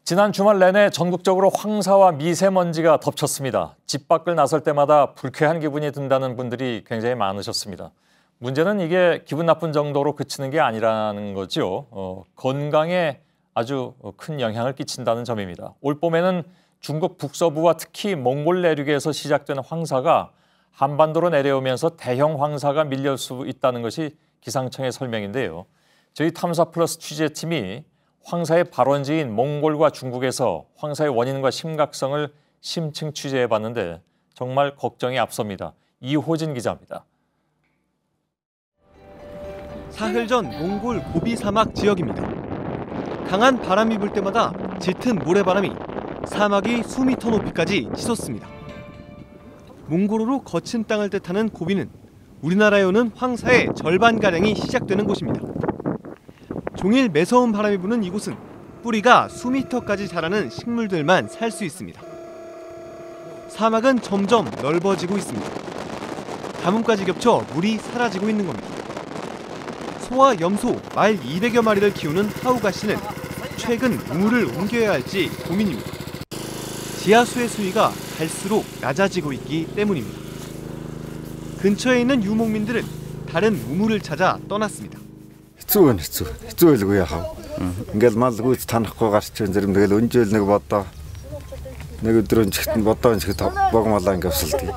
지난 주말 내내 전국적으로 황사와 미세먼지가 덮쳤습니다. 집 밖을 나설 때마다 불쾌한 기분이 든다는 분들이 굉장히 많으셨습니다. 문제는 이게 기분 나쁜 정도로 그치는 게 아니라는 거죠. 건강에 아주 큰 영향을 끼친다는 점입니다. 올 봄에는 중국 북서부와 특히 몽골 내륙에서 시작된 황사가 한반도로 내려오면서 대형 황사가 밀려올 수 있다는 것이 기상청의 설명인데요. 저희 탐사플러스 취재팀이 황사의 발원지인 몽골과 중국에서 황사의 원인과 심각성을 심층 취재해봤는데 정말 걱정이 앞섭니다. 이호진 기자입니다. 사흘 전 몽골 고비 사막 지역입니다. 강한 바람이 불 때마다 짙은 모래바람이 사막이 수미터 높이까지 치솟습니다. 몽골어로 거친 땅을 뜻하는 고비는 우리나라에 오는 황사의 절반가량이 시작되는 곳입니다. 종일 매서운 바람이 부는 이곳은 뿌리가 수미터까지 자라는 식물들만 살 수 있습니다. 사막은 점점 넓어지고 있습니다. 가뭄까지 겹쳐 물이 사라지고 있는 겁니다. 소와 염소, 말 200여 마리를 키우는 하우가 씨는 최근 우물을 옮겨야 할지 고민입니다. 지하수의 수위가 갈수록 낮아지고 있기 때문입니다. 근처에 있는 유목민들은 다른 우물을 찾아 떠났습니다. хэцүү яхав. Ингээл мал гүйц танахгүй гарч ирэн зэрэг тэгэл өнжөөл нэг бодоо. Нэг өдрөн чигтэн бодоо чигт богмалаа ингээ авсалдгийг.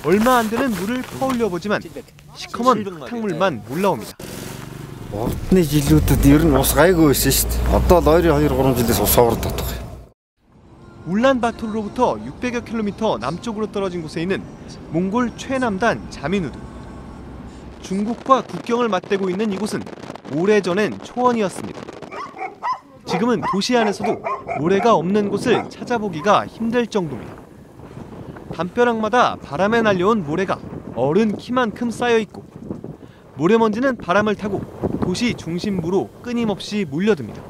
얼마 안 되는 물을 퍼올려 보지만 시커먼 흙탕물만 올라옵니다. Одны жилүүдэд ер нь ус гайгүй байсан шүү дээ. Одоо л 2-3 жилээс ус авардаг. 울란바토르로부터 600여 킬로미터 남쪽으로 떨어진 곳에 있는 몽골 최남단 자미누드. 중국과 국경을 맞대고 있는 이곳은 오래전엔 초원이었습니다. 지금은 도시 안에서도 모래가 없는 곳을 찾아보기가 힘들 정도입니다. 담벼락마다 바람에 날려온 모래가 어른 키만큼 쌓여있고 모래먼지는 바람을 타고 도시 중심부로 끊임없이 몰려듭니다.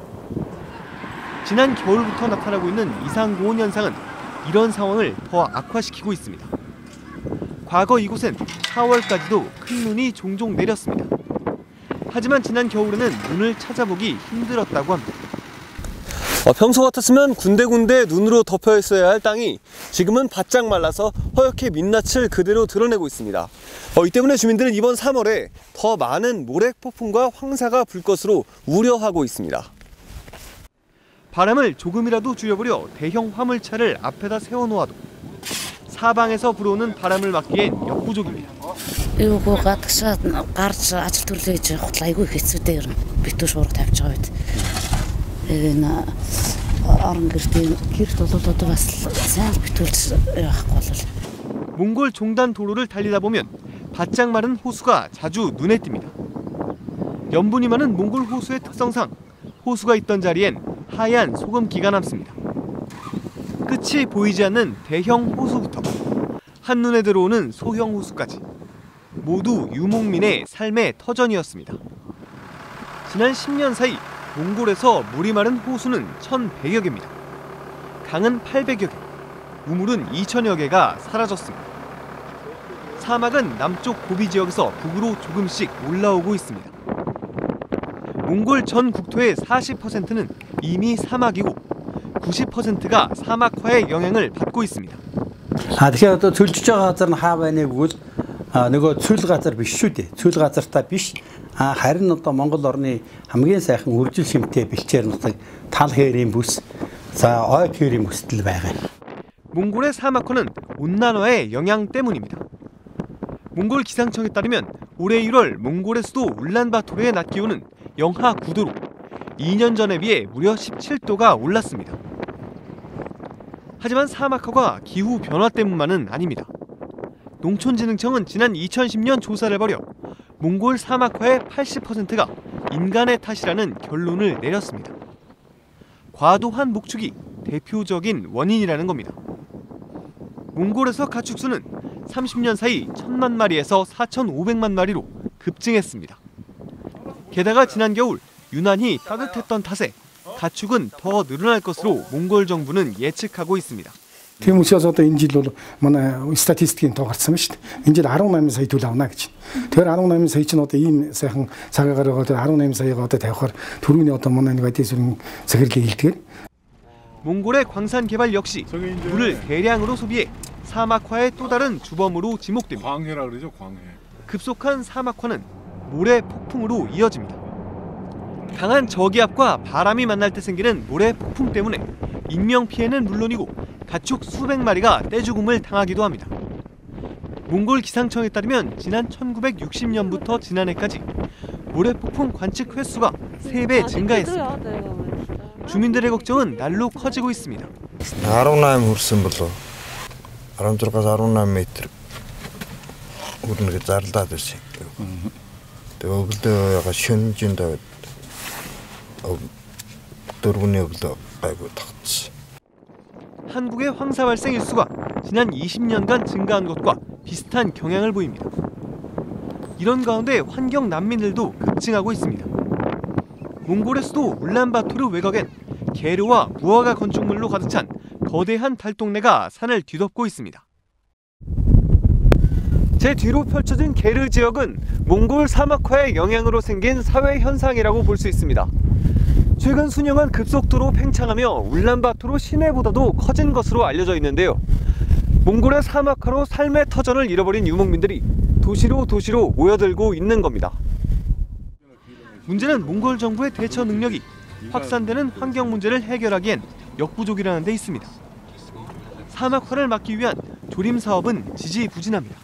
지난 겨울부터 나타나고 있는 이상고온 현상은 이런 상황을 더 악화시키고 있습니다. 과거 이곳엔 4월까지도 큰 눈이 종종 내렸습니다. 하지만 지난 겨울에는 눈을 찾아보기 힘들었다고 합니다. 평소 같았으면 군데군데 눈으로 덮여 있어야 할 땅이 지금은 바짝 말라서 허옇게 민낯을 그대로 드러내고 있습니다. 이 때문에 주민들은 이번 3월에 더 많은 모래폭풍과 황사가 불 것으로 우려하고 있습니다. 바람을 조금이라도 줄여보려 대형 화물차를 앞에다 세워놓아도 사방에서 불어오는 바람을 막기엔 역부족입니다. 이거 가득사 гарч ажил төрлөө хийж явах айгүй хэцүүтэй юм. Битүү шуурга тавьж байгаа үед. орон гэрт болоод бас сайн битүүлж явахгүй болол. 몽골 종단 도로를 달리다 보면 바짝 마른 호수가 자주 눈에 띕니다. 염분이 많은 몽골 호수의 특성상 호수가 있던 자리엔 하얀 소금기가 남습니다. 끝이 보이지 않는 대형 호수부터 한눈에 들어오는 소형 호수까지 모두 유목민의 삶의 터전이었습니다. 지난 10년 사이 몽골에서 물이 마른 호수는 1,100여 개입니다. 강은 800여 개, 우물은 2,000여 개가 사라졌습니다. 사막은 남쪽 고비 지역에서 북으로 조금씩 올라오고 있습니다. 몽골 전 국토의 40%는 이미 사막이고 90%가 사막화의 영향을 받고 있습니다. Тэгэхээр одоо төлж байгаа газар нь хаа байна гэвэл нөгөө цүл газар биш шүү дээ. Цүл газартаа биш. Харин одоо Монгол орны хамгийн сайхан үржил шимтэй бэлчээр нутаг тал хээрийн бүс, за ой хээрийн бүстэл байгаа. 몽골의 사막화는 온난화의 영향 때문입니다. 몽골 기상청에 따르면 올해 1월 몽골의 수도 울란바토르의 낮 기온은 영하 9도로 2년 전에 비해 무려 17도가 올랐습니다. 하지만 사막화가 기후 변화 때문만은 아닙니다. 농촌진흥청은 지난 2010년 조사를 벌여 몽골 사막화의 80%가 인간의 탓이라는 결론을 내렸습니다. 과도한 목축이 대표적인 원인이라는 겁니다. 몽골에서 가축수는 30년 사이 1,000만 마리에서 4,500만 마리로 급증했습니다. 게다가 지난 겨울 유난히 따뜻했던 탓에 가축은 더 늘어날 것으로 몽골 정부는 예측하고 있습니다. Тийм учраас одоо энэ жил бол манай статистикийн тоо гарсан байна шүү дээ. Энэ жил 18 сая төлөв авна гэж. Тэгэхээр 18 сая чинь одоо ийм сайхан цагаагаар байгаа 18 саяга одоо тавихаар түрүүний одоо манай нэг эдийн засгийн захирлыг хэлдгээр 몽골의 광산 개발 역시 물을 대량으로 소비해 사막화의 또 다른 주범으로 지목됩니다. 광해라 그러죠, 광해. 급속한 사막화는 모래 폭풍으로 이어집니다. 강한 저기압과 바람이 만날 때 생기는 모래 폭풍 때문에 인명 피해는 물론이고 가축 수백 마리가 떼죽음을 당하기도 합니다. 몽골 기상청에 따르면 지난 1960년부터 지난해까지 모래 폭풍 관측 횟수가 3배 증가했습니다. 주민들의 걱정은 날로 커지고 있습니다. 18 хүрсэн болов 16-аас 18 м хүрнэ гэж зарлаад байсан. Тэгээ өглөө яга шөнөжинд дөрвний өглөө гайгүй тогтсон. 한국의 황사 발생 일수가 지난 20년간 증가한 것과 비슷한 경향을 보입니다. 이런 가운데 환경 난민들도 급증하고 있습니다. 몽골의 수도 울란바토르 외곽엔 게르와 무화과 건축물로 가득 찬 거대한 달동네가 산을 뒤덮고 있습니다. 제 뒤로 펼쳐진 게르 지역은 몽골 사막화의 영향으로 생긴 사회 현상이라고 볼 수 있습니다. 최근 수년간 급속도로 팽창하며 울란바토르 시내보다도 커진 것으로 알려져 있는데요. 몽골의 사막화로 삶의 터전을 잃어버린 유목민들이 도시로 모여들고 있는 겁니다. 문제는 몽골 정부의 대처 능력이 확산되는 환경 문제를 해결하기엔 역부족이라는 데 있습니다. 사막화를 막기 위한 조림 사업은 지지부진합니다.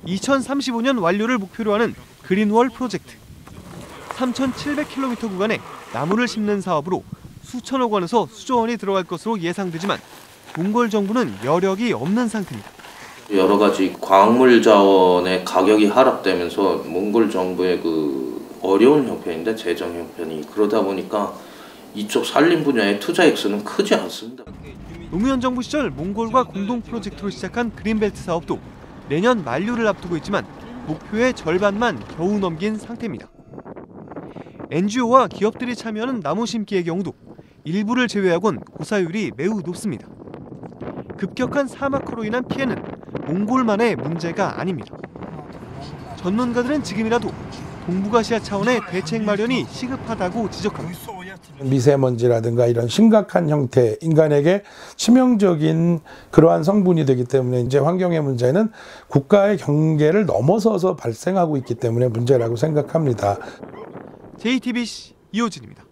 2035년 완료를 목표로 하는 그린월 프로젝트. 3,700km 구간에 나무를 심는 사업으로 수천억 원에서 수조 원이 들어갈 것으로 예상되지만 몽골 정부는 여력이 없는 상태입니다. 여러 가지 광물 자원의 가격이 하락되면서 몽골 정부의 어려운 형편인데 재정 형편이 그러다 보니까 이쪽 산림 분야의 투자 액수는 크지 않습니다. 노무현 정부 시절 몽골과 공동 프로젝트로 시작한 그린벨트 사업도 내년 만료를 앞두고 있지만 목표의 절반만 겨우 넘긴 상태입니다. NGO와 기업들이 참여하는 나무 심기의 경우도 일부를 제외하곤 고사율이 매우 높습니다. 급격한 사막화로 인한 피해는 몽골만의 문제가 아닙니다. 전문가들은 지금이라도 동북아시아 차원의 대책 마련이 시급하다고 지적합니다. 미세먼지라든가 이런 심각한 형태, 인간에게 치명적인 그러한 성분이 되기 때문에 이제 환경의 문제는 국가의 경계를 넘어서서 발생하고 있기 때문에 문제라고 생각합니다. JTBC 이호진입니다.